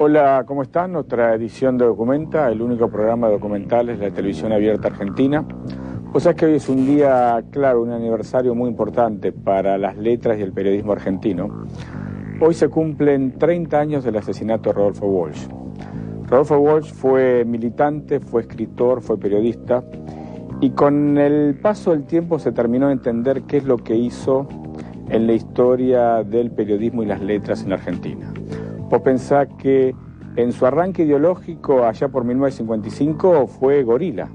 Hola, ¿cómo están? Nuestra edición de Documenta, el único programa de documentales de la televisión abierta argentina. Pues es que hoy es un día, claro, un aniversario muy importante para las letras y el periodismo argentino. Hoy se cumplen 30 años del asesinato de Rodolfo Walsh. Rodolfo Walsh fue militante, fue escritor, fue periodista, y con el paso del tiempo se terminó de entender qué es lo que hizo en la historia del periodismo y las letras en la Argentina. Vos pensás que en su arranque ideológico, allá por 1955, fue gorila,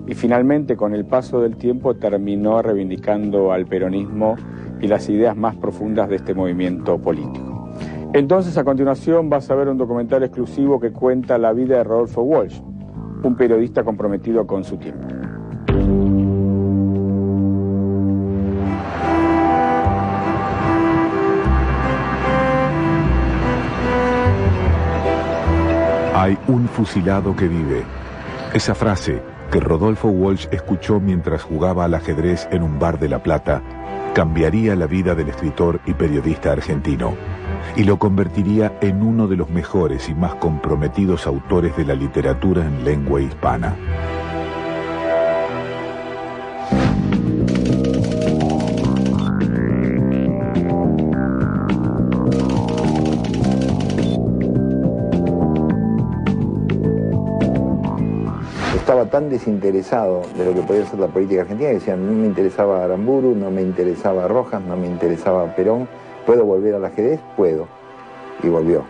y finalmente con el paso del tiempo terminó reivindicando al peronismo y las ideas más profundas de este movimiento político. Entonces, a continuación vas a ver un documental exclusivo que cuenta la vida de Rodolfo Walsh, un periodista comprometido con su tiempo. Hay un fusilado que vive. Esa frase que Rodolfo Walsh escuchó mientras jugaba al ajedrez en un bar de La Plata cambiaría la vida del escritor y periodista argentino y lo convertiría en uno de los mejores y más comprometidos autores de la literatura en lengua hispana. Estaba tan desinteresado de lo que podía ser la política argentina que decían, no me interesaba Aramburu, no me interesaba Rojas, no me interesaba Perón, ¿puedo volver al ajedrez? Puedo. Y volvió.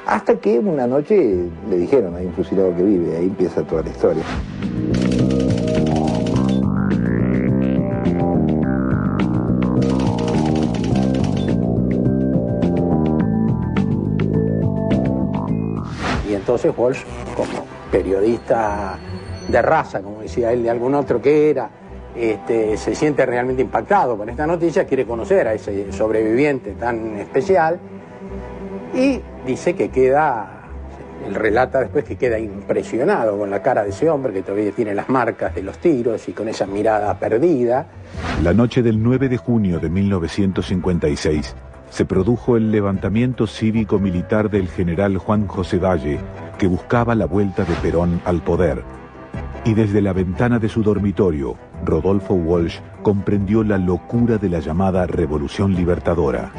Hasta que una noche le dijeron, hay un fusilado que vive, ahí empieza toda la historia. Y entonces Walsh, como periodista de raza, como decía él, de algún otro que era, se siente realmente impactado con esta noticia, quiere conocer a ese sobreviviente tan especial y dice que él relata después que queda impresionado con la cara de ese hombre que todavía tiene las marcas de los tiros y con esa mirada perdida. La noche del 9 de junio de 1956 se produjo el levantamiento cívico-militar del general Juan José Valle, que buscaba la vuelta de Perón al poder. Y desde la ventana de su dormitorio, Rodolfo Walsh comprendió la locura de la llamada Revolución Libertadora.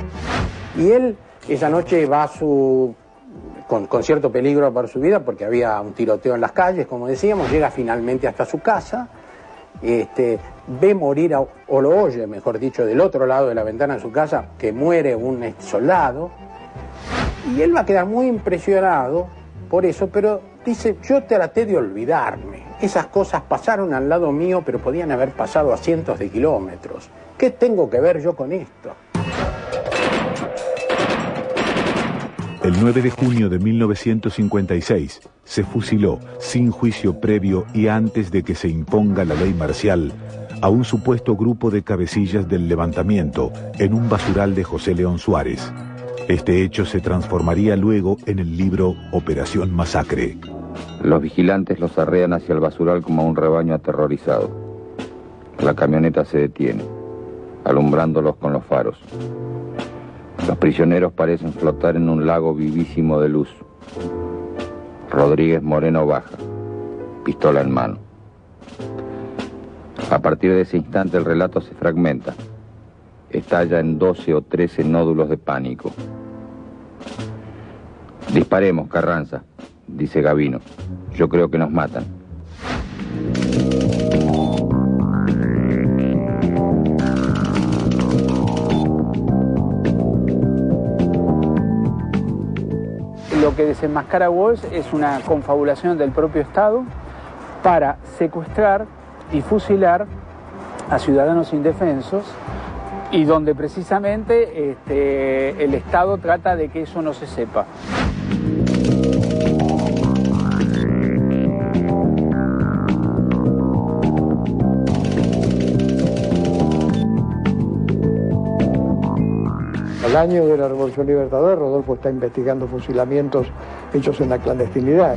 Y él esa noche va con cierto peligro para su vida, porque había un tiroteo en las calles, como decíamos, llega finalmente hasta su casa, ve morir, o lo oye, mejor dicho, del otro lado de la ventana de su casa, que muere un soldado, y él va a quedar muy impresionado por eso, pero dice, yo traté de olvidarme. Esas cosas pasaron al lado mío, pero podían haber pasado a cientos de kilómetros. ¿Qué tengo que ver yo con esto? El 9 de junio de 1956 se fusiló, sin juicio previo y antes de que se imponga la ley marcial, a un supuesto grupo de cabecillas del levantamiento en un basural de José León Suárez. Este hecho se transformaría luego en el libro Operación Masacre. Los vigilantes los arrean hacia el basural como a un rebaño aterrorizado. La camioneta se detiene, alumbrándolos con los faros. Los prisioneros parecen flotar en un lago vivísimo de luz. Rodríguez Moreno baja, pistola en mano. A partir de ese instante el relato se fragmenta. Estalla en 12 o 13 nódulos de pánico. Disparemos, Carranza, dice Gavino. Yo creo que nos matan. Lo que desenmascara Walsh es una confabulación del propio Estado para secuestrar y fusilar a ciudadanos indefensos, y donde precisamente el Estado trata de que eso no se sepa. Al año de la Revolución Libertadora, Rodolfo está investigando fusilamientos hechos en la clandestinidad.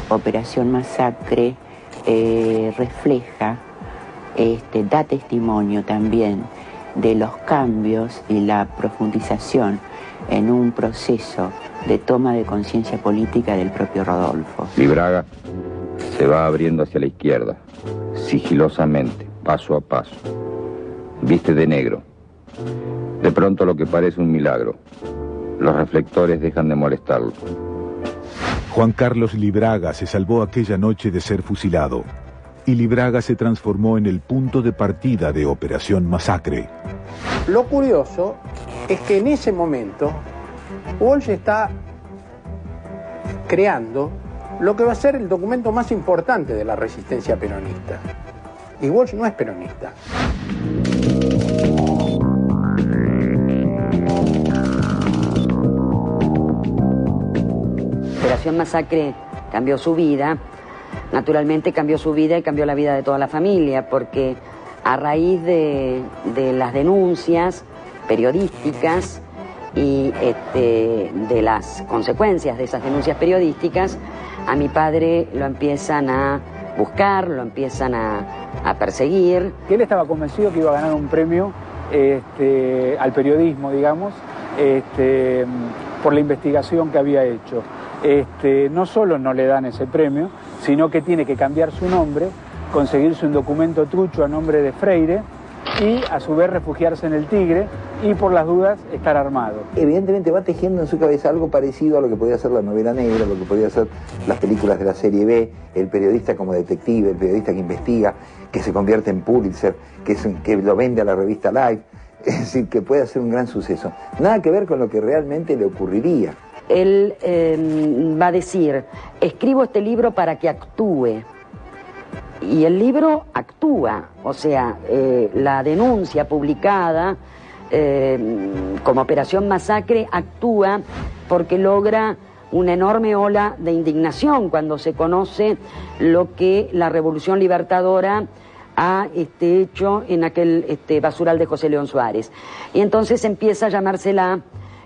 Operación Masacre refleja da testimonio también de los cambios y la profundización en un proceso de toma de conciencia política del propio Rodolfo. Libraga se va abriendo hacia la izquierda, sigilosamente, paso a paso. Viste de negro. De pronto lo que parece un milagro. Los reflectores dejan de molestarlo. Juan Carlos Libraga se salvó aquella noche de ser fusilado, y Libraga se transformó en el punto de partida de Operación Masacre. Lo curioso es que en ese momento Walsh está creando lo que va a ser el documento más importante de la resistencia peronista. Y Walsh no es peronista. Operación Masacre cambió su vida, naturalmente cambió su vida y cambió la vida de toda la familia, porque a raíz de las denuncias periodísticas y de las consecuencias de esas denuncias periodísticas, a mi padre lo empiezan a buscar, lo empiezan a perseguir. Él estaba convencido que iba a ganar un premio al periodismo, digamos, por la investigación que había hecho. No solo no le dan ese premio, sino que tiene que cambiar su nombre, conseguirse un documento trucho a nombre de Freire y a su vez refugiarse en el Tigre y por las dudas estar armado. Evidentemente va tejiendo en su cabeza algo parecido a lo que podía ser la novela negra, lo que podía ser las películas de la serie B, el periodista como detective, el periodista que investiga, que se convierte en Pulitzer, que lo vende a la revista Life, es decir, que puede ser un gran suceso. Nada que ver con lo que realmente le ocurriría. Él va a decir, escribo este libro para que actúe. Y el libro actúa, o sea, la denuncia publicada como Operación Masacre actúa porque logra una enorme ola de indignación cuando se conoce lo que la Revolución Libertadora ha hecho en aquel basural de José León Suárez. Y entonces empieza a llamársela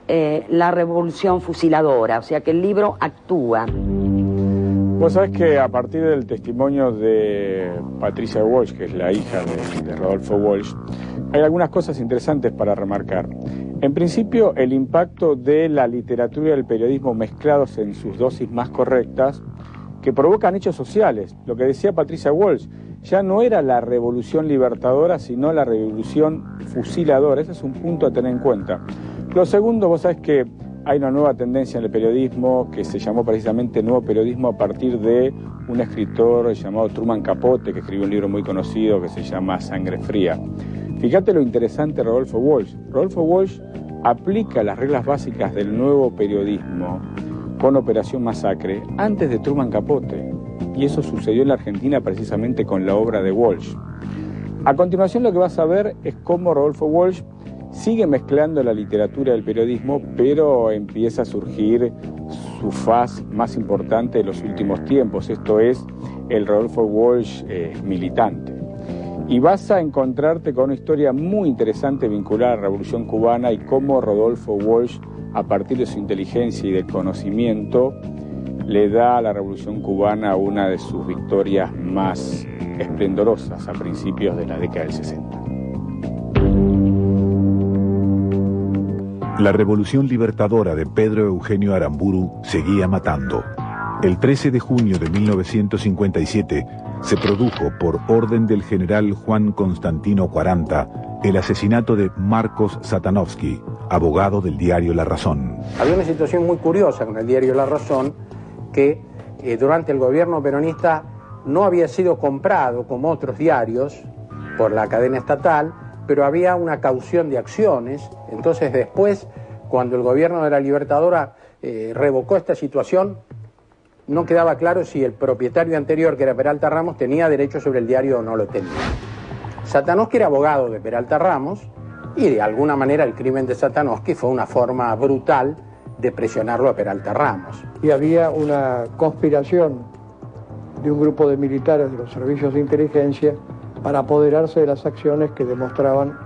la Revolución Fusiladora, o sea que el libro actúa. Vos sabés que a partir del testimonio de Patricia Walsh, que es la hija de Rodolfo Walsh, hay algunas cosas interesantes para remarcar. En principio, el impacto de la literatura y el periodismo mezclados en sus dosis más correctas, que provocan hechos sociales. Lo que decía Patricia Walsh, ya no era la revolución libertadora, sino la revolución fusiladora. Ese es un punto a tener en cuenta. Lo segundo, vos sabés que hay una nueva tendencia en el periodismo que se llamó precisamente nuevo periodismo a partir de un escritor llamado Truman Capote, que escribió un libro muy conocido que se llama Sangre Fría. Fíjate lo interesante de Rodolfo Walsh. Rodolfo Walsh aplica las reglas básicas del nuevo periodismo con Operación Masacre antes de Truman Capote. Y eso sucedió en la Argentina precisamente con la obra de Walsh. A continuación lo que vas a ver es cómo Rodolfo Walsh sigue mezclando la literatura y el periodismo, pero empieza a surgir su faz más importante de los últimos tiempos. Esto es el Rodolfo Walsh militante. Y vas a encontrarte con una historia muy interesante vinculada a la Revolución Cubana y cómo Rodolfo Walsh, a partir de su inteligencia y del conocimiento, le da a la Revolución Cubana una de sus victorias más esplendorosas a principios de la década del 60. La revolución libertadora de Pedro Eugenio Aramburu seguía matando. El 13 de junio de 1957 se produjo, por orden del general Juan Constantino Quaranta, el asesinato de Marcos Satanovsky, abogado del diario La Razón. Había una situación muy curiosa con el diario La Razón, que durante el gobierno peronista no había sido comprado como otros diarios por la cadena estatal, pero había una caución de acciones. Entonces después, cuando el gobierno de la Libertadora revocó esta situación, no quedaba claro si el propietario anterior, que era Peralta Ramos, tenía derecho sobre el diario o no lo tenía. Satanovsky era abogado de Peralta Ramos y de alguna manera el crimen de Satanovsky fue una forma brutal de presionarlo a Peralta Ramos. Y había una conspiración de un grupo de militares de los servicios de inteligencia para apoderarse de las acciones que demostraban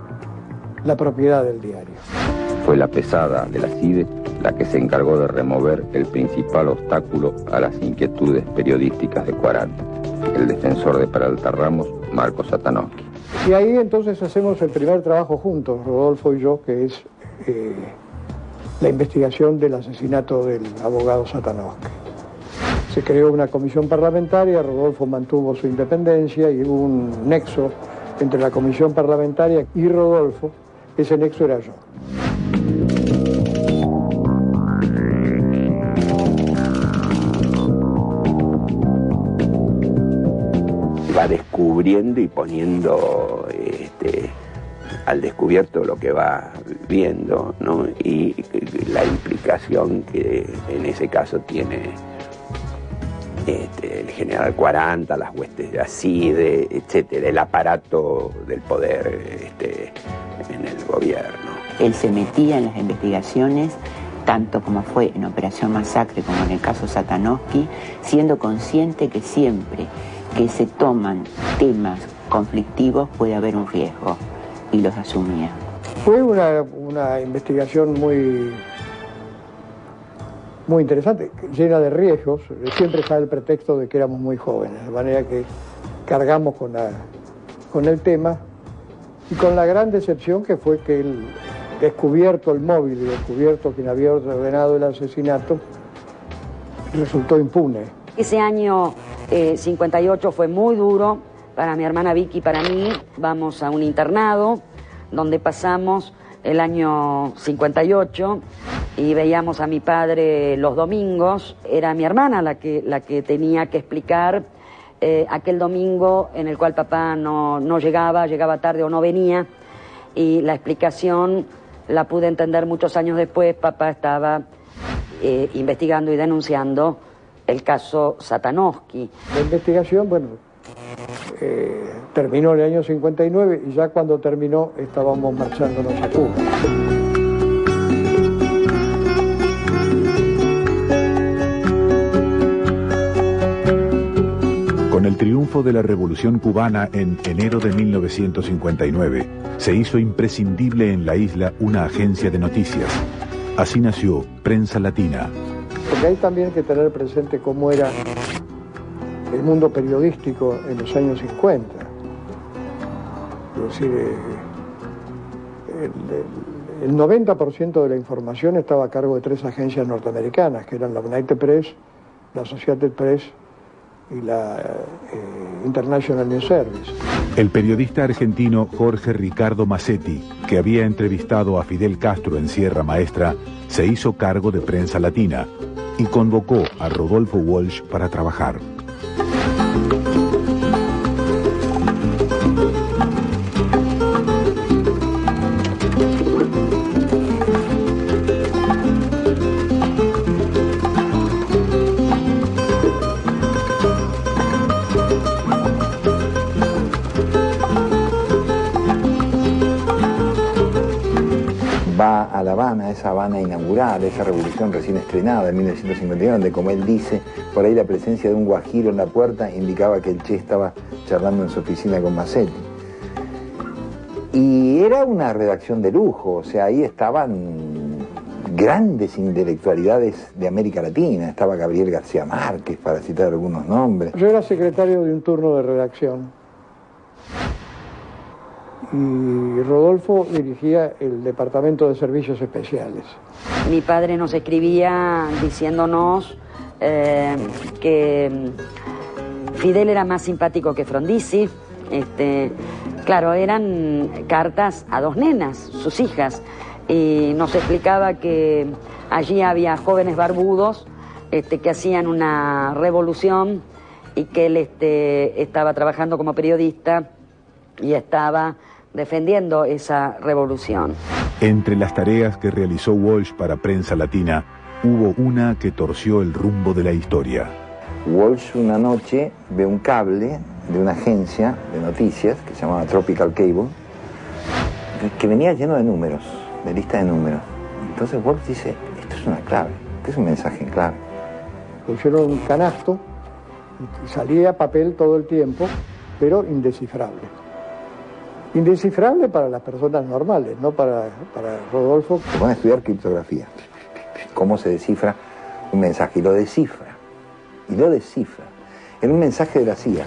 la propiedad del diario. Fue la pesada de la CIDE la que se encargó de remover el principal obstáculo a las inquietudes periodísticas de Quaranta, el defensor de Peralta Ramos, Marcos Satanovsky. Y ahí entonces hacemos el primer trabajo juntos, Rodolfo y yo, que es la investigación del asesinato del abogado Satanowski. Se creó una comisión parlamentaria, Rodolfo mantuvo su independencia y hubo un nexo entre la comisión parlamentaria y Rodolfo. Ese nexo era yo. Va descubriendo y poniendo al descubierto lo que va viendo, ¿no? Y la implicación que en ese caso tiene el general 40, las huestes de Aside, etcétera, el aparato del poder en el gobierno. Él se metía en las investigaciones, tanto como fue en Operación Masacre como en el caso Satanowski, siendo consciente que siempre que se toman temas conflictivos puede haber un riesgo, y los asumía. Fue una investigación muy interesante, llena de riesgos. Siempre está el pretexto de que éramos muy jóvenes, de manera que cargamos con el tema, y con la gran decepción que fue que el descubierto el móvil y descubierto quien había ordenado el asesinato resultó impune. Ese año 58 fue muy duro para mi hermana Vicky y para mí. Vamos a un internado donde pasamos el año 58 y veíamos a mi padre los domingos. Era mi hermana la que tenía que explicar aquel domingo en el cual papá no llegaba tarde o no venía, y la explicación la pude entender muchos años después. Papá estaba investigando y denunciando el caso Satanowski. La investigación, terminó en el año 59 y ya cuando terminó estábamos marchándonos a Cuba. Con el triunfo de la Revolución Cubana en enero de 1959, se hizo imprescindible en la isla una agencia de noticias. Así nació Prensa Latina. Porque hay también que tener presente cómo era el mundo periodístico en los años 50. Es decir, el 90% de la información estaba a cargo de 3 agencias norteamericanas, que eran la United Press, la Associated Press y la International News Service. El periodista argentino Jorge Ricardo Massetti, que había entrevistado a Fidel Castro en Sierra Maestra, se hizo cargo de Prensa Latina y convocó a Rodolfo Walsh para trabajar. Va a La Habana, esa Habana inaugural, esa revolución recién estrenada en 1951, donde, como él dice, por ahí la presencia de un guajiro en la puerta indicaba que el Che estaba charlando en su oficina con Massetti. Y era una redacción de lujo, o sea, ahí estaban grandes intelectualidades de América Latina, estaba Gabriel García Márquez, para citar algunos nombres. Yo era secretario de un turno de redacción y Rodolfo dirigía el Departamento de Servicios Especiales. Mi padre nos escribía diciéndonos que Fidel era más simpático que Frondizi. Claro, eran cartas a 2 nenas, sus hijas, y nos explicaba que allí había jóvenes barbudos que hacían una revolución y que él estaba trabajando como periodista y estaba defendiendo esa revolución. Entre las tareas que realizó Walsh para Prensa Latina, hubo una que torció el rumbo de la historia. Walsh una noche ve un cable de una agencia de noticias que se llamaba Tropical Cable, que venía lleno de números, de lista de números. Entonces Walsh dice, esto es una clave, esto es un mensaje en clave. Pusieron un canasto y salía papel todo el tiempo, pero indescifrable. Indescifrable para las personas normales, no para Rodolfo. Se van a estudiar criptografía, cómo se descifra un mensaje, y lo descifra. Era un mensaje de la CIA,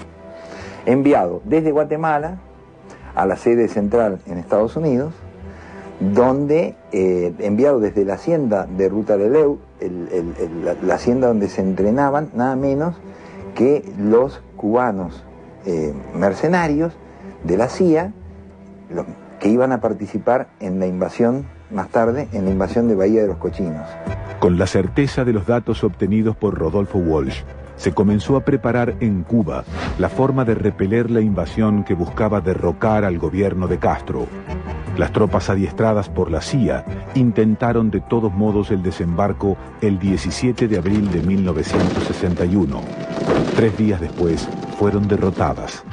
enviado desde Guatemala a la sede central en Estados Unidos, donde, enviado desde la hacienda de Ruta de Leu, la hacienda donde se entrenaban nada menos que los cubanos mercenarios de la CIA, que iban a participar en la invasión, más tarde, en la invasión de Bahía de los Cochinos. Con la certeza de los datos obtenidos por Rodolfo Walsh, se comenzó a preparar en Cuba la forma de repeler la invasión que buscaba derrocar al gobierno de Castro. Las tropas adiestradas por la CIA intentaron de todos modos el desembarco el 17 de abril de 1961. 3 días después fueron derrotadas,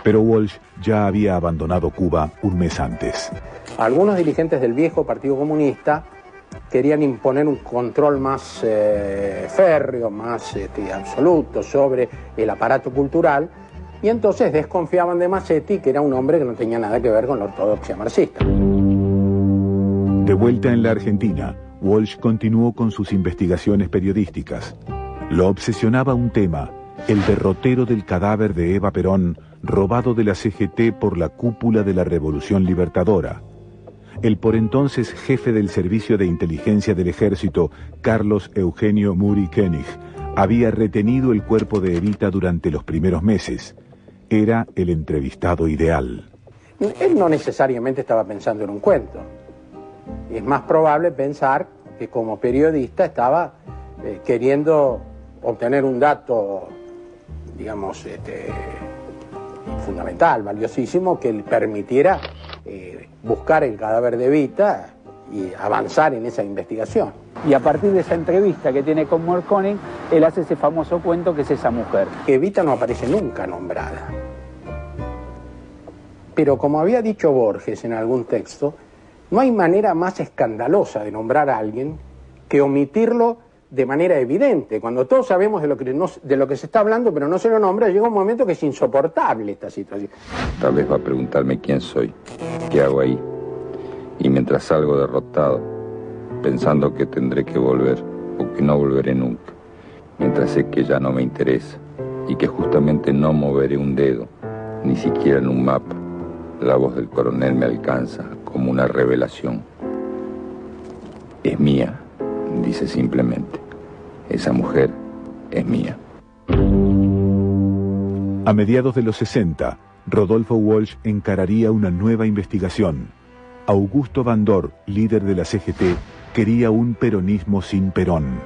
pero Walsh ya había abandonado Cuba un mes antes. Algunos dirigentes del viejo Partido Comunista querían imponer un control más férreo, más absoluto sobre el aparato cultural, y entonces desconfiaban de Massetti, que era un hombre que no tenía nada que ver con la ortodoxia marxista. De vuelta en la Argentina, Walsh continuó con sus investigaciones periodísticas. Lo obsesionaba un tema: el derrotero del cadáver de Eva Perón, robado de la CGT por la cúpula de la Revolución Libertadora. El por entonces jefe del Servicio de Inteligencia del Ejército, Carlos Eugenio Muri Koenig, había retenido el cuerpo de Evita durante los primeros meses. Era el entrevistado ideal. Él no necesariamente estaba pensando en un cuento. Es más probable pensar que como periodista estaba queriendo obtener un dato, digamos, fundamental, valiosísimo, que le permitiera buscar el cadáver de Evita y avanzar en esa investigación. Y a partir de esa entrevista que tiene con Koenig, él hace ese famoso cuento que es esa mujer. Evita no aparece nunca nombrada. Pero como había dicho Borges en algún texto, no hay manera más escandalosa de nombrar a alguien que omitirlo de manera evidente. Cuando todos sabemos de lo que se está hablando, pero no se lo nombra, llega un momento que es insoportable esta situación. Tal vez va a preguntarme quién soy, qué hago ahí. Y mientras salgo derrotado, pensando que tendré que volver o que no volveré nunca, mientras sé que ya no me interesa y que justamente no moveré un dedo, ni siquiera en un mapa, la voz del coronel me alcanza como una revelación. Es mía, dice simplemente. Esa mujer es mía. A mediados de los 60, Rodolfo Walsh encararía una nueva investigación. Augusto Bandor, líder de la CGT, quería un peronismo sin Perón.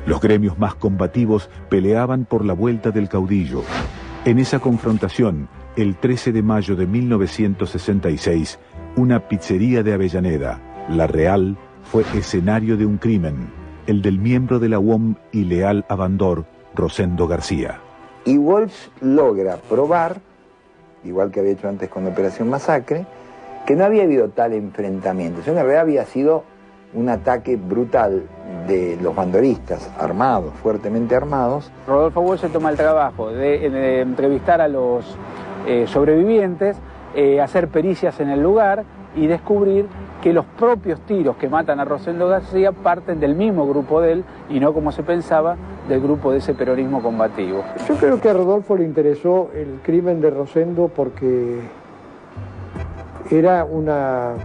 Los gremios más combativos peleaban por la vuelta del caudillo. En esa confrontación, el 13 de mayo de 1966, una pizzería de Avellaneda, La Real, fue escenario de un crimen, el del miembro de la UOM y leal a Bandor, Rosendo García. Y Walsh logra probar, igual que había hecho antes con la Operación Masacre, que no había habido tal enfrentamiento. En realidad había sido un ataque brutal de los bandoristas, armados, fuertemente armados. Rodolfo Walsh se toma el trabajo de entrevistar a los sobrevivientes, hacer pericias en el lugar y descubrir que los propios tiros que matan a Rosendo García parten del mismo grupo de él y no, como se pensaba, del grupo de ese peronismo combativo. Yo creo que a Rodolfo le interesó el crimen de Rosendo porque era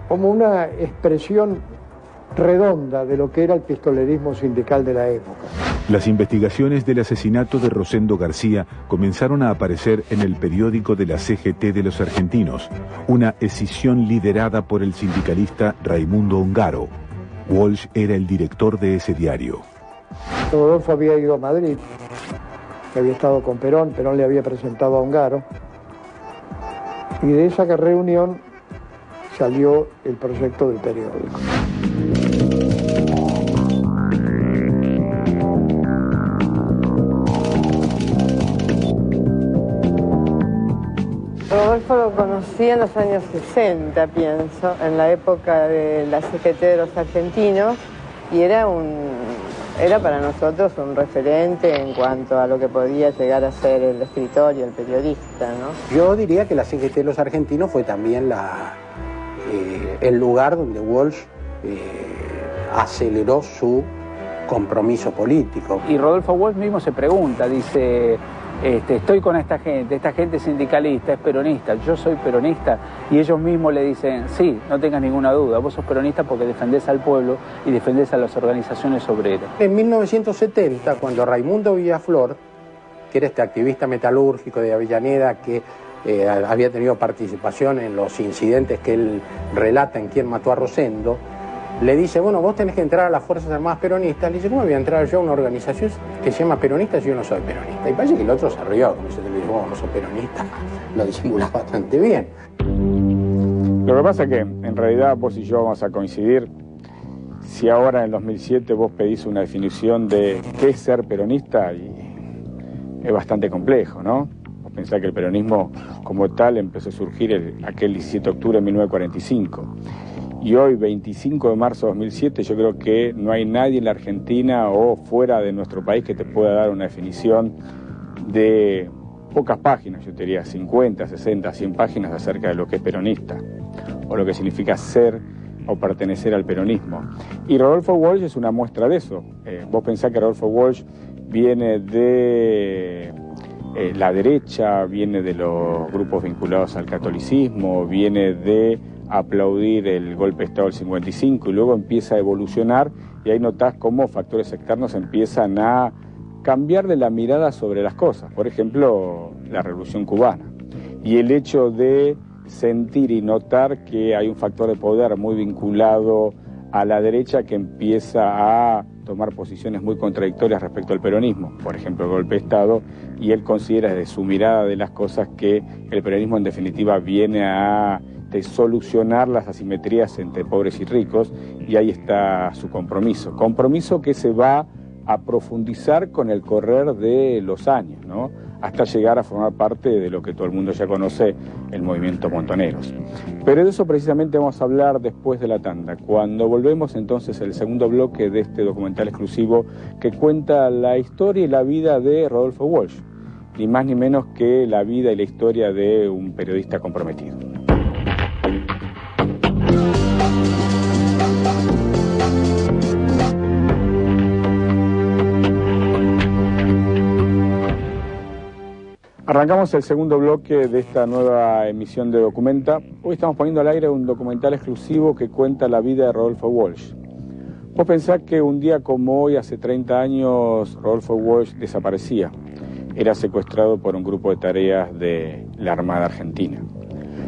como una expresión redonda de lo que era el pistolerismo sindical de la época. Las investigaciones del asesinato de Rosendo García comenzaron a aparecer en el periódico de la CGT de los argentinos, una escisión liderada por el sindicalista Raimundo Ongaro. Walsh era el director de ese diario. Rodolfo había ido a Madrid, había estado con Perón, Perón le había presentado a Ongaro, y de esa reunión salió el proyecto del periódico. Rodolfo lo conocí en los años 60, pienso, en la época de la CGT de los argentinos, y era para nosotros un referente en cuanto a lo que podía llegar a ser el escritor y el periodista, ¿no? Yo diría que la CGT de los argentinos fue también el lugar donde Walsh aceleró su compromiso político. Y Rodolfo Walsh mismo se pregunta, dice, estoy con esta gente sindicalista, es peronista, yo soy peronista, y ellos mismos le dicen, sí, no tengas ninguna duda, vos sos peronista porque defendés al pueblo y defendés a las organizaciones obreras. En 1970, cuando Raimundo Villaflor, que era este activista metalúrgico de Avellaneda, que había tenido participación en los incidentes que él relata en Quién mató a Rosendo, le dice, bueno, vos tenés que entrar a las Fuerzas Armadas Peronistas. Le dice, ¿cómo voy a entrar yo a una organización que se llama Peronistas si yo no soy peronista? Y parece que el otro se rió, como se le dijo, vos no sos peronista, lo disimulás bastante bien. Lo que pasa es que en realidad vos y yo vamos a coincidir. Si ahora en el 2007 vos pedís una definición de qué es ser peronista, y es bastante complejo, ¿no? Vos pensás que el peronismo como tal empezó a surgir aquel 17 de octubre de 1945. Y hoy, 25 de marzo de 2007, yo creo que no hay nadie en la Argentina o fuera de nuestro país que te pueda dar una definición de pocas páginas, yo te diría 50, 60, 100 páginas acerca de lo que es peronista, o lo que significa ser o pertenecer al peronismo. Y Rodolfo Walsh es una muestra de eso. Vos pensás que Rodolfo Walsh viene de la derecha, viene de los grupos vinculados al catolicismo, viene de aplaudir el golpe de Estado del 55 y luego empieza a evolucionar, y ahí notás cómo factores externos empiezan a cambiar de la mirada sobre las cosas. Por ejemplo, la Revolución Cubana y el hecho de sentir y notar que hay un factor de poder muy vinculado a la derecha que empieza a tomar posiciones muy contradictorias respecto al peronismo, por ejemplo el golpe de Estado, y él considera desde su mirada de las cosas que el peronismo en definitiva viene a solucionar las asimetrías entre pobres y ricos, y ahí está su compromiso que se va a profundizar con el correr de los años, ¿no? Hasta llegar a formar parte de lo que todo el mundo ya conoce, el movimiento Montoneros. Pero de eso precisamente vamos a hablar después de la tanda, cuando volvemos entonces al segundo bloque de este documental exclusivo que cuenta la historia y la vida de Rodolfo Walsh, ni más ni menos que la vida y la historia de un periodista comprometido. Arrancamos el segundo bloque de esta nueva emisión de Documenta. Hoy estamos poniendo al aire un documental exclusivo que cuenta la vida de Rodolfo Walsh. Vos pensás que un día como hoy, hace 30 años, Rodolfo Walsh desaparecía. Era secuestrado por un grupo de tareas de la Armada Argentina.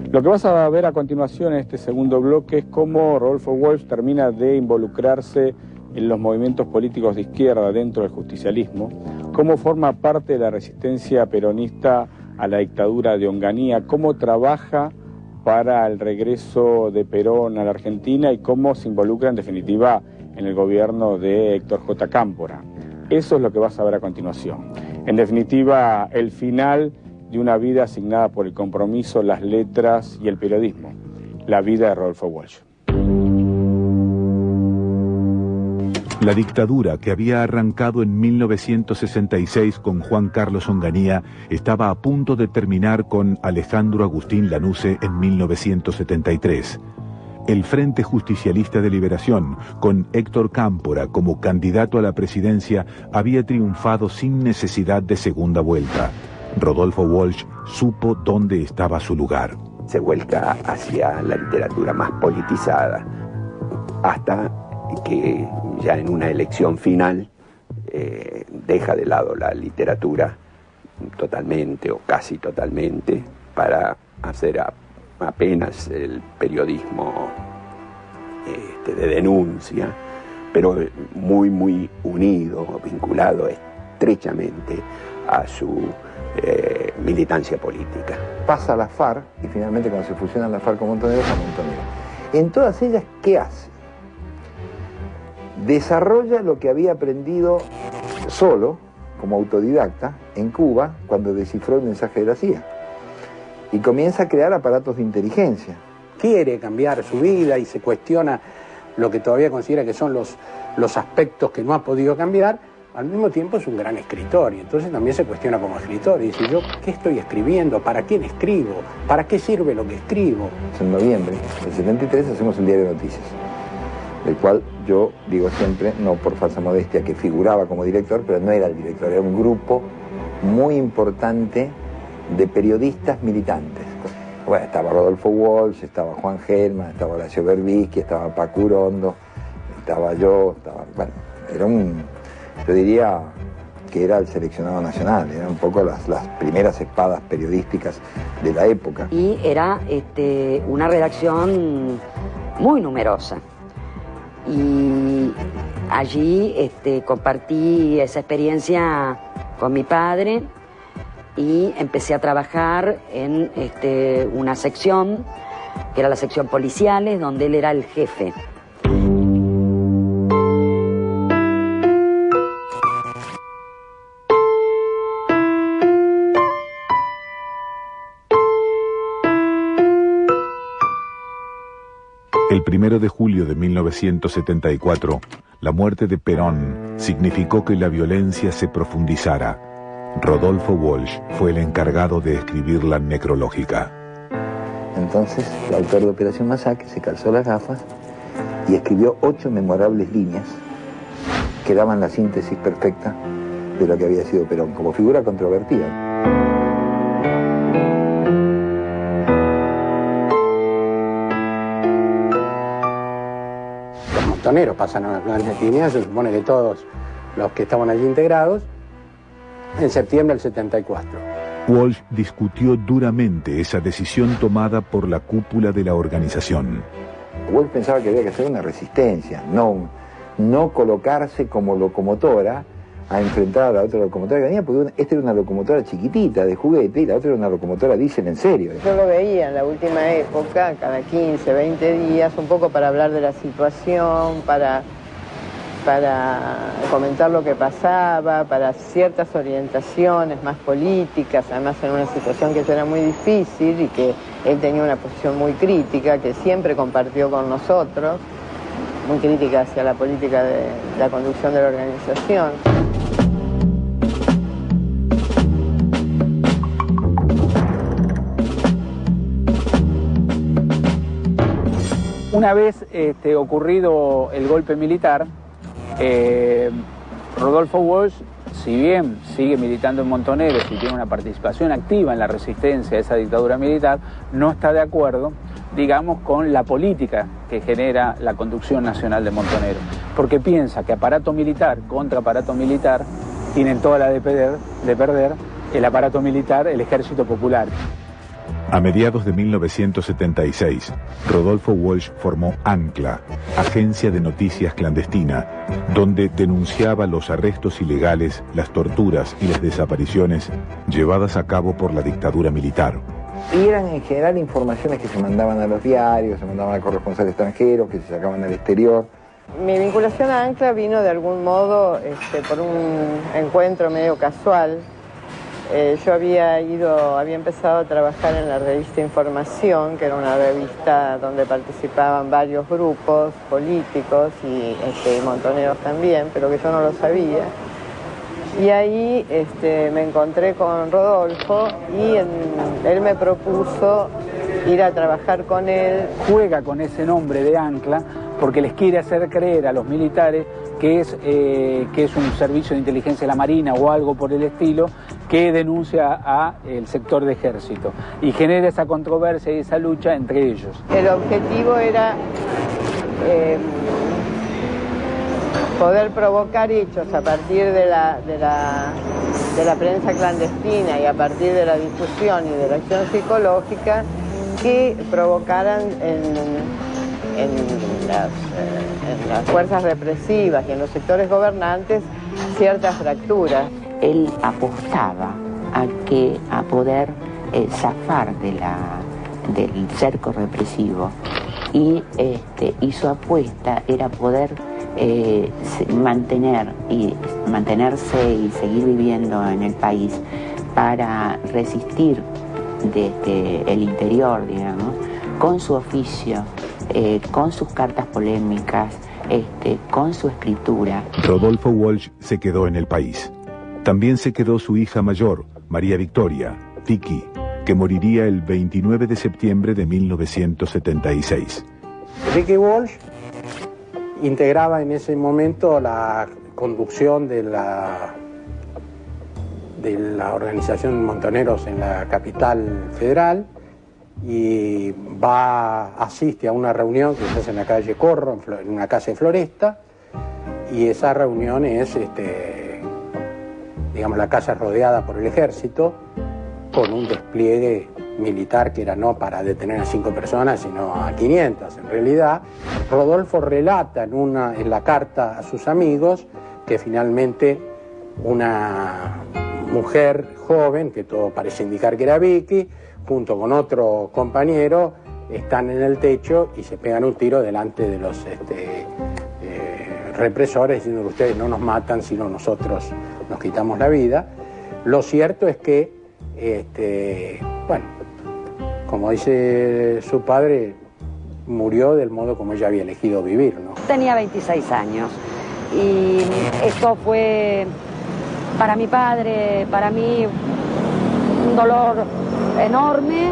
Lo que vas a ver a continuación en este segundo bloque es cómo Rodolfo Walsh termina de involucrarse en los movimientos políticos de izquierda dentro del justicialismo, cómo forma parte de la resistencia peronista a la dictadura de Onganía, cómo trabaja para el regreso de Perón a la Argentina y cómo se involucra en definitiva en el gobierno de Héctor J. Cámpora. Eso es lo que vas a ver a continuación. En definitiva, el final de una vida asignada por el compromiso, las letras y el periodismo. La vida de Rodolfo Walsh. La dictadura que había arrancado en 1966 con Juan Carlos Onganía estaba a punto de terminar con Alejandro Agustín Lanusse en 1973. El Frente Justicialista de Liberación, con Héctor Cámpora como candidato a la presidencia, había triunfado sin necesidad de segunda vuelta. Rodolfo Walsh supo dónde estaba su lugar. Se vuelca hacia la literatura más politizada, hasta que ya en una elección final deja de lado la literatura totalmente o casi totalmente para hacer apenas el periodismo de denuncia, pero muy muy unido, vinculado estrechamente a su militancia política. Pasa a la FARC y finalmente cuando se fusionan la FARC con Montoneros, a Montoneros. En todas ellas, ¿qué hace? Desarrolla lo que había aprendido solo, como autodidacta, en Cuba, cuando descifró el mensaje de la CIA. Y comienza a crear aparatos de inteligencia. Quiere cambiar su vida y se cuestiona lo que todavía considera que son los aspectos que no ha podido cambiar. Al mismo tiempo es un gran escritor y entonces también se cuestiona como escritor y dice, ¿yo qué estoy escribiendo? ¿Para quién escribo? ¿Para qué sirve lo que escribo? En noviembre del 73 hacemos el Diario de Noticias, del cual yo digo siempre, no por falsa modestia, que figuraba como director, pero no era el director, era un grupo muy importante de periodistas militantes. Bueno, estaba Rodolfo Walsh, estaba Juan Gelman, estaba Horacio Berbisky, estaba Paco Urondo, estaba yo, bueno, era yo diría que era el seleccionado nacional, eran un poco las primeras espadas periodísticas de la época. Y era una redacción muy numerosa. Y allí compartí esa experiencia con mi padre y empecé a trabajar en una sección, que era la sección policiales, donde él era el jefe. El 1 de julio de 1974, la muerte de Perón significó que la violencia se profundizara. Rodolfo Walsh fue el encargado de escribir la necrológica. Entonces, el autor de Operación Masacre se calzó las gafas y escribió 8 memorables líneas que daban la síntesis perfecta de lo que había sido Perón, como figura controvertida. Los montoneros pasan a las primeras líneas, se supone que todos los que estaban allí integrados, en septiembre del 74. Walsh discutió duramente esa decisión tomada por la cúpula de la organización. Walsh pensaba que había que hacer una resistencia, no colocarse como locomotora a enfrentar a la otra locomotora que venía, porque esta era una locomotora chiquitita, de juguete, y la otra era una locomotora diésel en serio. Yo lo veía en la última época, cada 15, 20 días, un poco para hablar de la situación, para comentar lo que pasaba, para ciertas orientaciones más políticas, además en una situación que era muy difícil y que él tenía una posición muy crítica, que siempre compartió con nosotros, muy crítica hacia la política de la conducción de la organización. Una vez ocurrido el golpe militar, Rodolfo Walsh, si bien sigue militando en Montoneros y tiene una participación activa en la resistencia a esa dictadura militar, no está de acuerdo, digamos, con la política que genera la conducción nacional de Montoneros, porque piensa que aparato militar contra aparato militar tienen toda la de perder el aparato militar, el Ejército Popular. A mediados de 1976, Rodolfo Walsh formó ANCLA, Agencia de Noticias Clandestina, donde denunciaba los arrestos ilegales, las torturas y las desapariciones llevadas a cabo por la dictadura militar. Y eran en general informaciones que se mandaban a los diarios, se mandaban a corresponsales extranjeros, que se sacaban al exterior. Mi vinculación a ANCLA vino de algún modo por un encuentro medio casual. Yo había empezado a trabajar en la revista Información, que era una revista donde participaban varios grupos políticos y montoneros también, pero que yo no lo sabía. Y ahí me encontré con Rodolfo y él me propuso ir a trabajar con él. Juega con ese nombre de ANCLA porque les quiere hacer creer a los militares que es un servicio de inteligencia de la Marina o algo por el estilo que denuncia al sector de ejército y genera esa controversia y esa lucha entre ellos. El objetivo era poder provocar hechos a partir de la prensa clandestina y a partir de la difusión y de la acción psicológica que provocaran en las fuerzas represivas y en los sectores gobernantes ciertas fracturas. Él apostaba a poder zafar del cerco represivo y su apuesta era poder mantenerse y seguir viviendo en el país para resistir desde el interior, digamos, con su oficio, con sus cartas polémicas, con su escritura. Rodolfo Walsh se quedó en el país. También se quedó su hija mayor, María Victoria, Tiki, que moriría el 29 de septiembre de 1976. Tiki Walsh integraba en ese momento la conducción de de la organización Montoneros en la capital federal y asiste a una reunión que se hace en la calle Corro, en una casa de Floresta, y esa reunión es, digamos, la casa rodeada por el ejército con un despliegue militar que era no para detener a 5 personas, sino a 500. En realidad, Rodolfo relata en la carta a sus amigos que finalmente una mujer joven, que todo parece indicar que era Vicky, junto con otro compañero, están en el techo y se pegan un tiro delante de los represores, diciendo que ustedes no nos matan, sino nosotros nos quitamos la vida. Lo cierto es que, bueno, como dice su padre, murió del modo como ella había elegido vivir, ¿no? Tenía 26 años y esto fue para mi padre, para mí, un dolor enorme.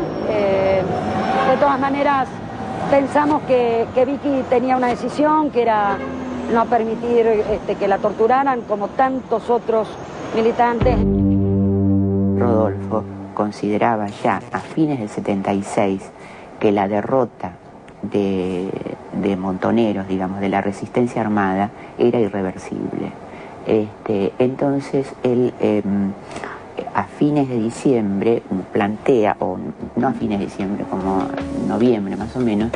De todas maneras, pensamos que Vicky tenía una decisión, que era no permitir que la torturaran como tantos otros militantes. Rodolfo consideraba ya a fines del 76 que la derrota de Montoneros, digamos, de la resistencia armada, era irreversible. Entonces él a fines de diciembre plantea, o no a fines de diciembre, como noviembre más o menos,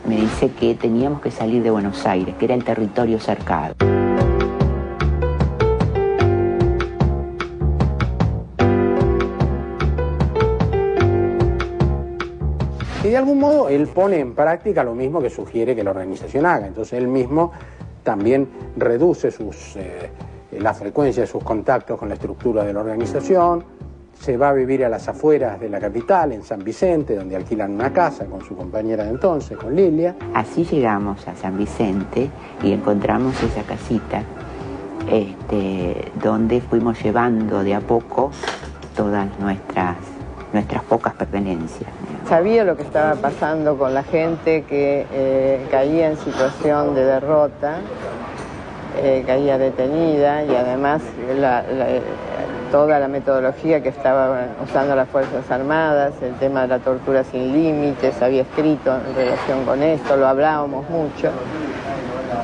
me dice que teníamos que salir de Buenos Aires, que era el territorio cercado. Y de algún modo él pone en práctica lo mismo que sugiere que la organización haga. Entonces él mismo también reduce la frecuencia de sus contactos con la estructura de la organización, se va a vivir a las afueras de la capital, en San Vicente, donde alquilan una casa con su compañera de entonces, con Lilia. Así llegamos a San Vicente y encontramos esa casita donde fuimos llevando de a poco todas nuestras pocas pertenencias. Sabía lo que estaba pasando con la gente que caía en situación de derrota, caía detenida, y además toda la metodología que estaban usando las Fuerzas Armadas, el tema de la tortura sin límites, había escrito en relación con esto, lo hablábamos mucho.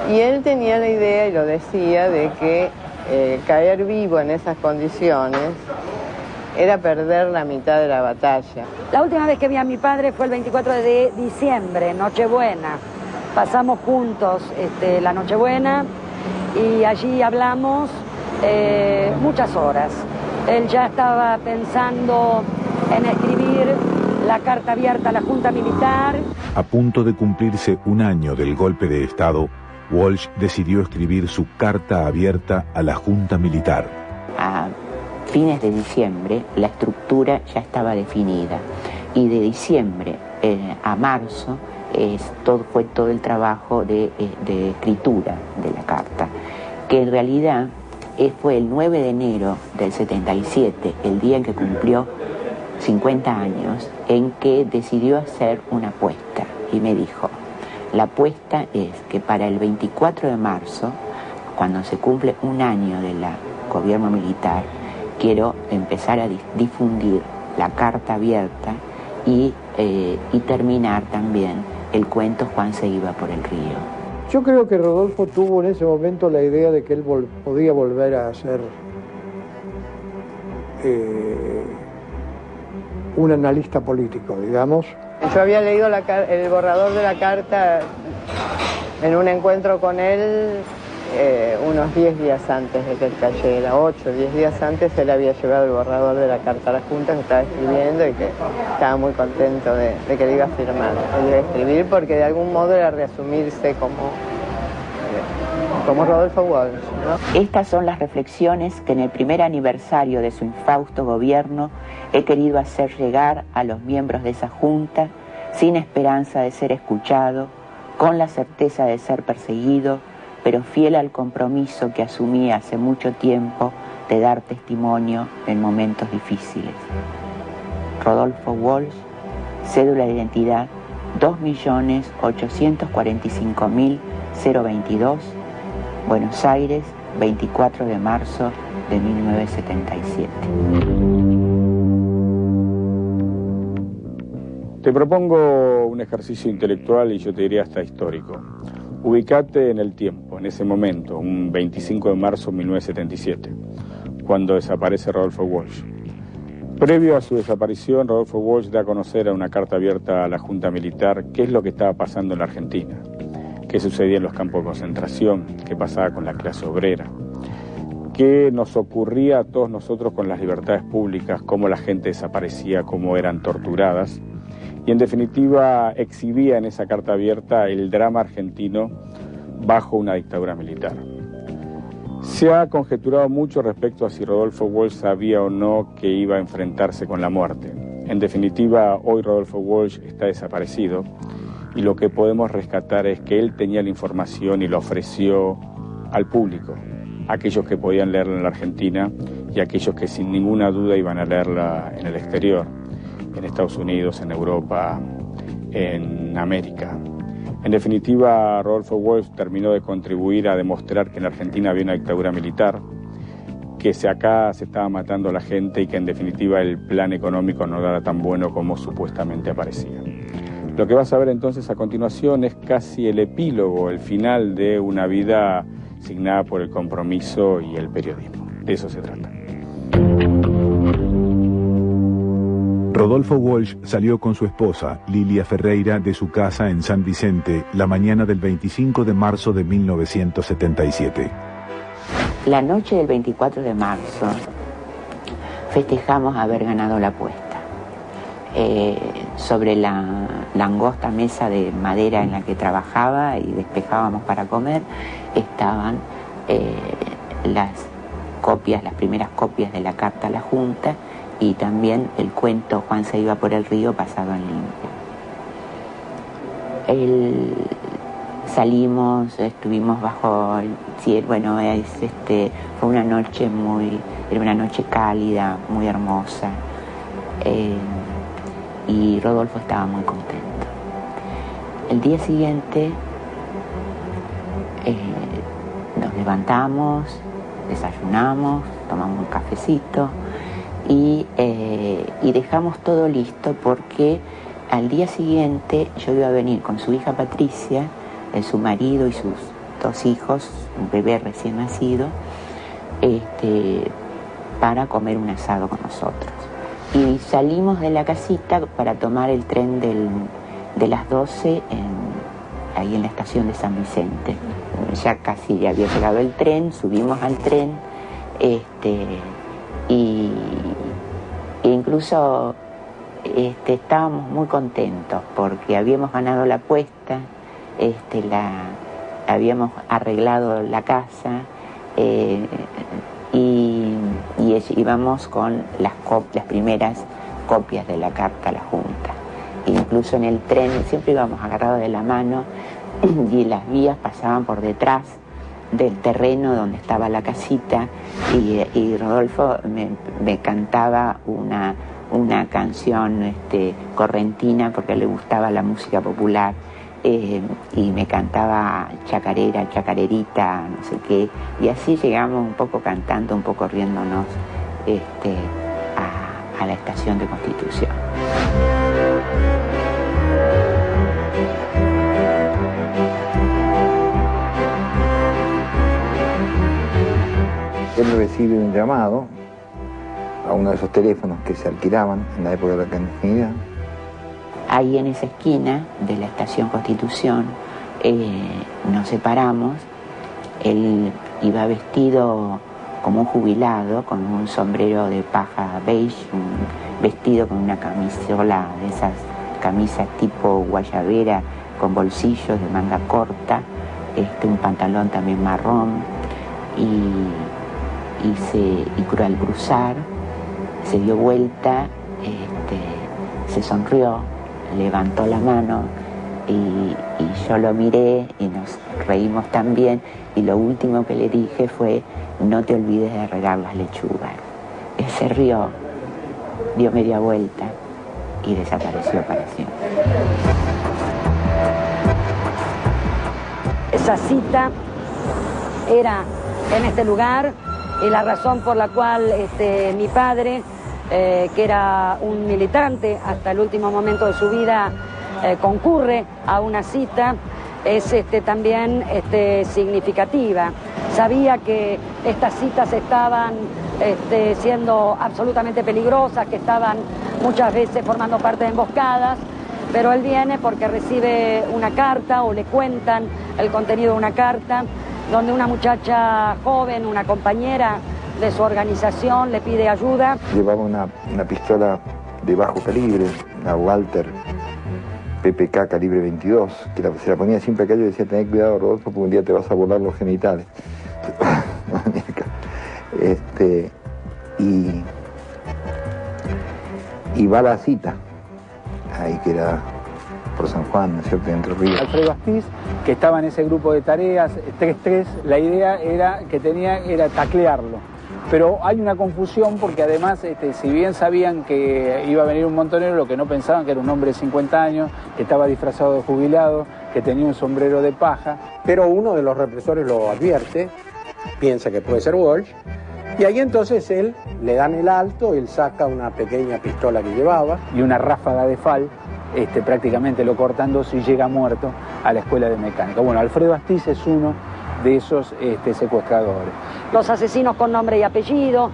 Y él tenía la idea, y lo decía, de que caer vivo en esas condiciones era perder la mitad de la batalla. La última vez que vi a mi padre fue el 24 de diciembre, Nochebuena. Pasamos juntos la Nochebuena y allí hablamos muchas horas. Él ya estaba pensando en escribir la carta abierta a la Junta Militar. A punto de cumplirse un año del golpe de Estado, Walsh decidió escribir su carta abierta a la Junta Militar. A fines de diciembre la estructura ya estaba definida y de diciembre a marzo fue todo el trabajo de escritura de la carta, que en realidad fue el 9 de enero del 77, el día en que cumplió 50 años, en que decidió hacer una apuesta y me dijo: la apuesta es que para el 24 de marzo, cuando se cumple un año del gobierno militar, quiero empezar a difundir la carta abierta y terminar también el cuento Juan se iba por el río. Yo creo que Rodolfo tuvo en ese momento la idea de que él podía volver a ser un analista político, digamos. Yo había leído el borrador de la carta en un encuentro con él unos 10 días antes de que él cayera, 8 o 10 días antes. Él había llevado el borrador de la carta a la Junta que estaba escribiendo y que estaba muy contento de que le iba a firmar. Él iba a escribir porque de algún modo era reasumirse como Rodolfo Walsh, ¿no? Estas son las reflexiones que en el primer aniversario de su infausto gobierno he querido hacer llegar a los miembros de esa Junta, sin esperanza de ser escuchado, con la certeza de ser perseguido, pero fiel al compromiso que asumí hace mucho tiempo de dar testimonio en momentos difíciles. Rodolfo Walsh, cédula de identidad 2.845.022, Buenos Aires, 24 de marzo de 1977. Te propongo un ejercicio intelectual y yo te diría hasta histórico. Ubicate en el tiempo, en ese momento, un 25 de marzo de 1977, cuando desaparece Rodolfo Walsh. Previo a su desaparición, Rodolfo Walsh da a conocer a una carta abierta a la Junta Militar qué es lo que estaba pasando en la Argentina, qué sucedía en los campos de concentración, qué pasaba con la clase obrera, qué nos ocurría a todos nosotros con las libertades públicas, cómo la gente desaparecía, cómo eran torturadas, y en definitiva exhibía en esa carta abierta el drama argentino bajo una dictadura militar. Se ha conjeturado mucho respecto a si Rodolfo Walsh sabía o no que iba a enfrentarse con la muerte. En definitiva, hoy Rodolfo Walsh está desaparecido y lo que podemos rescatar es que él tenía la información y la ofreció al público, aquellos que podían leerla en la Argentina y aquellos que sin ninguna duda iban a leerla en el exterior, en Estados Unidos, en Europa, en América. En definitiva, Rodolfo Walsh terminó de contribuir a demostrar que en la Argentina había una dictadura militar, que acá se estaba matando a la gente y que en definitiva el plan económico no era tan bueno como supuestamente aparecía. Lo que vas a ver entonces a continuación es casi el epílogo, el final de una vida signada por el compromiso y el periodismo. De eso se trata. Rodolfo Walsh salió con su esposa, Lilia Ferreira, de su casa en San Vicente la mañana del 25 de marzo de 1977. La noche del 24 de marzo festejamos haber ganado la apuesta. Sobre la angosta mesa de madera en la que trabajaba y despejábamos para comer, estaban las primeras copias de la carta a la Junta y también el cuento Juan se iba por el río pasado en limpio. Salimos, estuvimos bajo el cielo, bueno, fue una noche era una noche cálida, muy hermosa, y Rodolfo estaba muy contento. El día siguiente nos levantamos, desayunamos, tomamos un cafecito y dejamos todo listo porque al día siguiente yo iba a venir con su hija Patricia, su marido y sus 2 hijos, un bebé recién nacido, para comer un asado con nosotros. Y salimos de la casita para tomar el tren de las 12 ahí en la estación de San Vicente. Ya casi había llegado el tren, subimos al tren, e incluso estábamos muy contentos porque habíamos ganado la apuesta, habíamos arreglado la casa, y íbamos con las primeras copias de la carta a la Junta. Incluso en el tren siempre íbamos agarrados de la mano y las vías pasaban por detrás del terreno donde estaba la casita y Rodolfo me cantaba una canción correntina porque le gustaba la música popular. Y me cantaba chacarera, chacarerita, no sé qué, y así llegamos un poco cantando, un poco riéndonos a la estación de Constitución. Él recibe un llamado a uno de esos teléfonos que se alquilaban en la época de la clandestinidad. Ahí en esa esquina de la estación Constitución nos separamos. Él iba vestido como un jubilado, con un sombrero de paja beige, vestido con una camisola de esas camisas tipo guayabera con bolsillos de manga corta, un pantalón también marrón, y al cruzar se dio vuelta, se sonrió, levantó la mano y yo lo miré y nos reímos también, y lo último que le dije fue: no te olvides de regar las lechugas. Él se rió, dio media vuelta y desapareció para siempre. Esa cita era en este lugar y la razón por la cual mi padre, que era un militante hasta el último momento de su vida, concurre a una cita, es también significativa. Sabía que estas citas estaban siendo absolutamente peligrosas, que estaban muchas veces formando parte de emboscadas, pero él viene porque recibe una carta o le cuentan el contenido de una carta donde una muchacha joven, una compañera de su organización, le pide ayuda. Llevaba una pistola de bajo calibre, una Walter PPK calibre 22, que se la ponía siempre acá. Yo decía, tened cuidado, Rodolfo, porque un día te vas a volar los genitales. Y va a la cita, ahí que era por San Juan, ¿no es cierto?, Entre Ríos. Alfredo Astiz, que estaba en ese grupo de tareas, 3-3, la idea era taclearlo. Pero hay una confusión porque además, si bien sabían que iba a venir un montonero, lo que no pensaban que era un hombre de 50 años, que estaba disfrazado de jubilado, que tenía un sombrero de paja. Pero uno de los represores lo advierte, piensa que puede ser Walsh, y ahí entonces él le dan el alto, él saca una pequeña pistola que llevaba. Y una ráfaga de fal, prácticamente lo corta en dos y llega muerto a la escuela de mecánica. Bueno, Alfredo Astiz es uno de esos secuestradores. Los asesinos con nombre y apellido,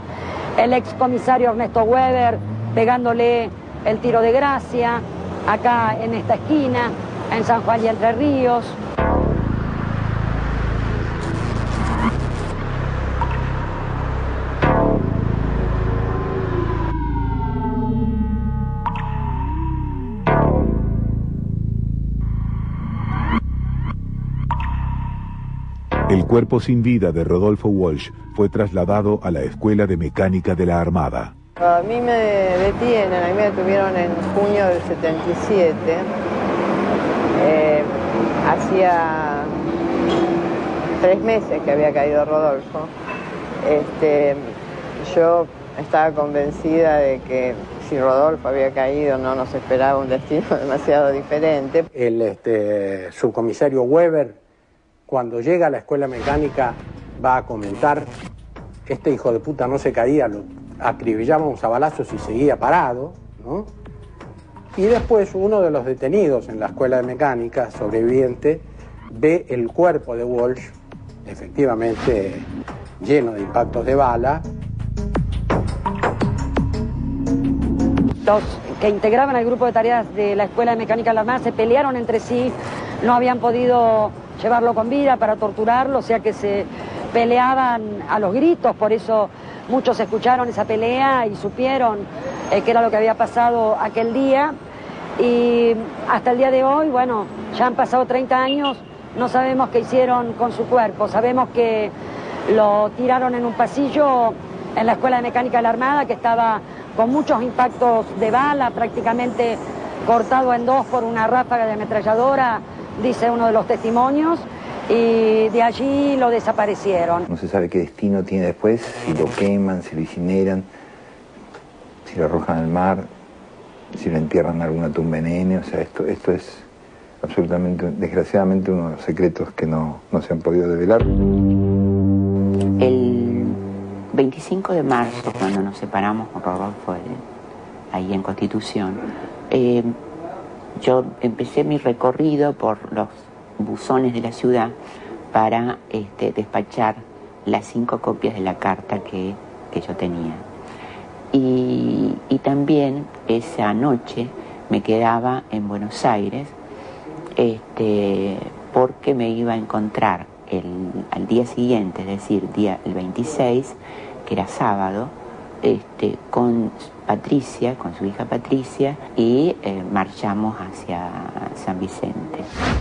el excomisario Ernesto Weber pegándole el tiro de gracia, acá en esta esquina, en San Juan y Entre Ríos. El cuerpo sin vida de Rodolfo Walsh fue trasladado a la Escuela de Mecánica de la Armada. A mí me detienen, a mí me detuvieron en junio del 77. Hacía 3 meses que había caído Rodolfo. Yo estaba convencida de que si Rodolfo había caído no nos esperaba un destino demasiado diferente. El subcomisario Weber, cuando llega a la escuela mecánica, va a comentar: este hijo de puta no se caía, lo acribillábamos a balazos y seguía parado, ¿no? Y después uno de los detenidos en la escuela de mecánica, sobreviviente, ve el cuerpo de Walsh, efectivamente lleno de impactos de bala. Los que integraban el grupo de tareas de la Escuela de Mecánica de la Armada se pelearon entre sí, no habían podido llevarlo con vida para torturarlo, o sea que se peleaban a los gritos, por eso muchos escucharon esa pelea y supieron qué era lo que había pasado aquel día. Y hasta el día de hoy, bueno, ya han pasado 30 años, no sabemos qué hicieron con su cuerpo. Sabemos que lo tiraron en un pasillo en la Escuela de Mecánica de la Armada, que estaba con muchos impactos de bala, prácticamente cortado en dos por una ráfaga de ametralladora, dice uno de los testimonios, y de allí lo desaparecieron. No se sabe qué destino tiene después, si lo queman, si lo incineran, si lo arrojan al mar, si lo entierran en alguna tumba en N. O sea, esto es absolutamente, desgraciadamente, uno de los secretos que no se han podido develar. El 25 de marzo, cuando nos separamos con Rodolfo ahí en Constitución, yo empecé mi recorrido por los buzones de la ciudad para despachar las 5 copias de la carta que yo tenía. Y también esa noche me quedaba en Buenos Aires porque me iba a encontrar al día siguiente, es decir, el 26, que era sábado, con Patricia, con su hija Patricia, y marchamos hacia San Vicente.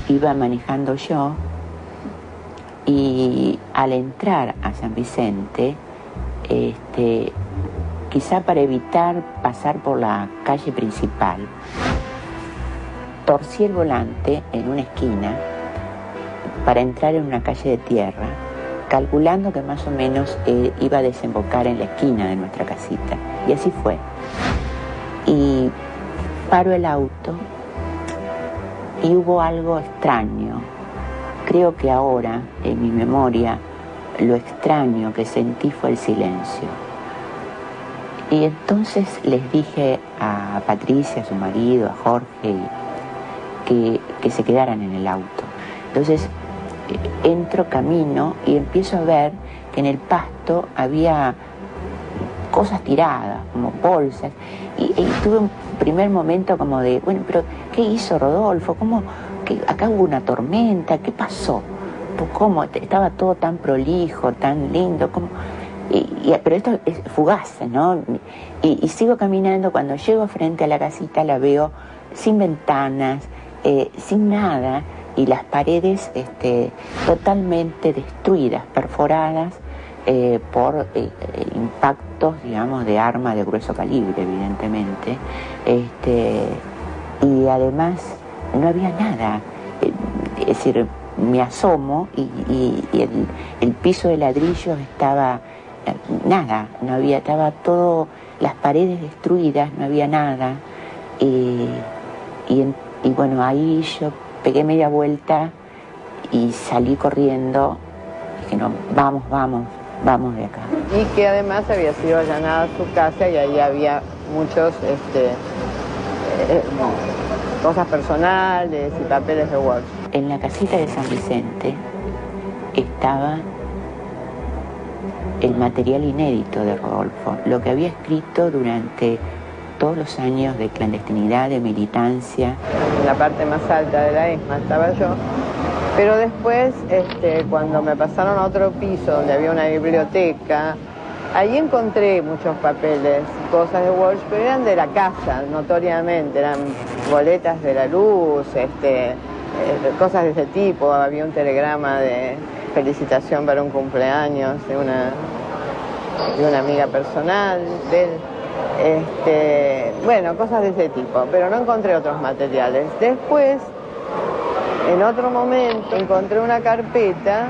Iba manejando yo y al entrar a San Vicente, quizá para evitar pasar por la calle principal, torcí el volante en una esquina para entrar en una calle de tierra, calculando que más o menos iba a desembocar en la esquina de nuestra casita. Y así fue. Y paro el auto y hubo algo extraño. Creo que ahora, en mi memoria, lo extraño que sentí fue el silencio. Y entonces les dije a Patricia, a su marido, a Jorge, que se quedaran en el auto. Entonces entro, camino y empiezo a ver que en el pasto había cosas tiradas, como bolsas, y tuve un primer momento como de, bueno, pero ¿qué hizo Rodolfo? ¿Cómo? ¿Acá hubo una tormenta? ¿Qué pasó? Pues, ¿cómo? Estaba todo tan prolijo, tan lindo, ¿cómo? Pero esto es fugaz, ¿no? Y sigo caminando. Cuando llego frente a la casita la veo sin ventanas, sin nada, y las paredes totalmente destruidas, perforadas por impactos, digamos, de arma de grueso calibre, evidentemente. Y además no había nada. Es decir, me asomo y el piso de ladrillos estaba... nada, no había, estaba todo, las paredes destruidas, no había nada. Y bueno, ahí yo pegué media vuelta y salí corriendo. Dije, no, vamos de acá. Y que además había sido allanada su casa y ahí había muchos cosas personales y papeles de Walsh. En la casita de San Vicente estaba el material inédito de Rodolfo, lo que había escrito durante todos los años de clandestinidad, de militancia. En la parte más alta de la ESMA estaba yo, pero después, cuando me pasaron a otro piso donde había una biblioteca, ahí encontré muchos papeles, cosas de Walsh, pero eran de la casa, notoriamente, eran boletas de la luz, cosas de ese tipo. Había un telegrama de felicitación para un cumpleaños de una amiga personal de él. Bueno, cosas de ese tipo, pero no encontré otros materiales. Después, en otro momento, encontré una carpeta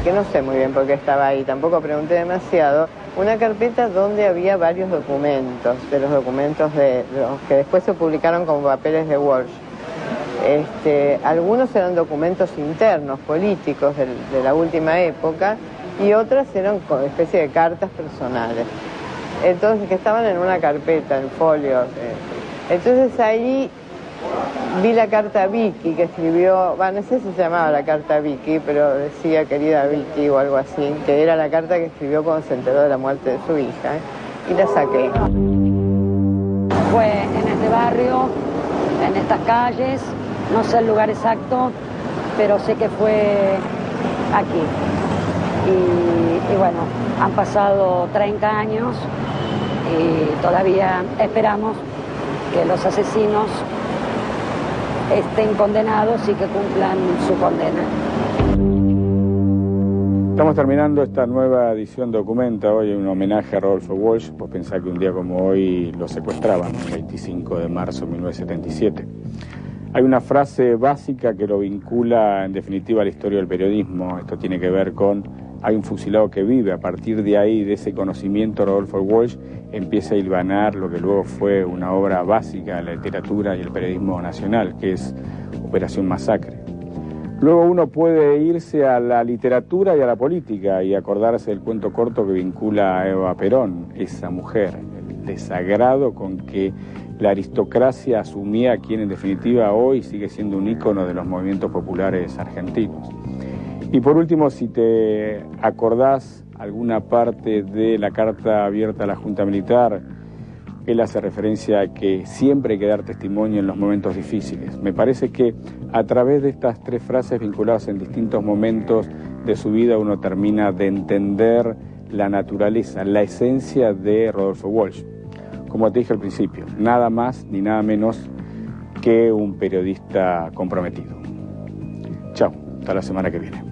que no sé muy bien por qué estaba ahí, tampoco pregunté demasiado, una carpeta donde había varios documentos, de los documentos de los que después se publicaron como papeles de Walsh. Algunos eran documentos internos, políticos de la última época, y otras eran como especie de cartas personales. Entonces, que estaban en una carpeta, en folios. Entonces ahí vi la carta a Vicky que escribió, no sé si se llamaba la carta a Vicky, pero decía querida Vicky o algo así, que era la carta que escribió cuando se enteró de la muerte de su hija, y la saqué. Fue en este barrio, en estas calles, no sé el lugar exacto, pero sé que fue aquí. Y bueno, han pasado 30 años y todavía esperamos que los asesinos estén condenados y que cumplan su condena. Estamos terminando esta nueva edición de Documenta, hoy un homenaje a Rodolfo Walsh. Vos pensás que un día como hoy lo secuestraban, el 25 de marzo de 1977. Hay una frase básica que lo vincula en definitiva a la historia del periodismo. Esto tiene que ver con: hay un fusilado que vive. A partir de ahí, de ese conocimiento, Rodolfo Walsh empieza a hilvanar lo que luego fue una obra básica de la literatura y el periodismo nacional, que es Operación Masacre. Luego uno puede irse a la literatura y a la política y acordarse del cuento corto que vincula a Eva Perón, esa mujer, el desagrado con que la aristocracia asumía a quien en definitiva hoy sigue siendo un ícono de los movimientos populares argentinos. Y por último, si te acordás alguna parte de la carta abierta a la Junta Militar, él hace referencia a que siempre hay que dar testimonio en los momentos difíciles. Me parece que a través de estas tres frases vinculadas en distintos momentos de su vida uno termina de entender la naturaleza, la esencia de Rodolfo Walsh. Como te dije al principio, nada más ni nada menos que un periodista comprometido. Chao, hasta la semana que viene.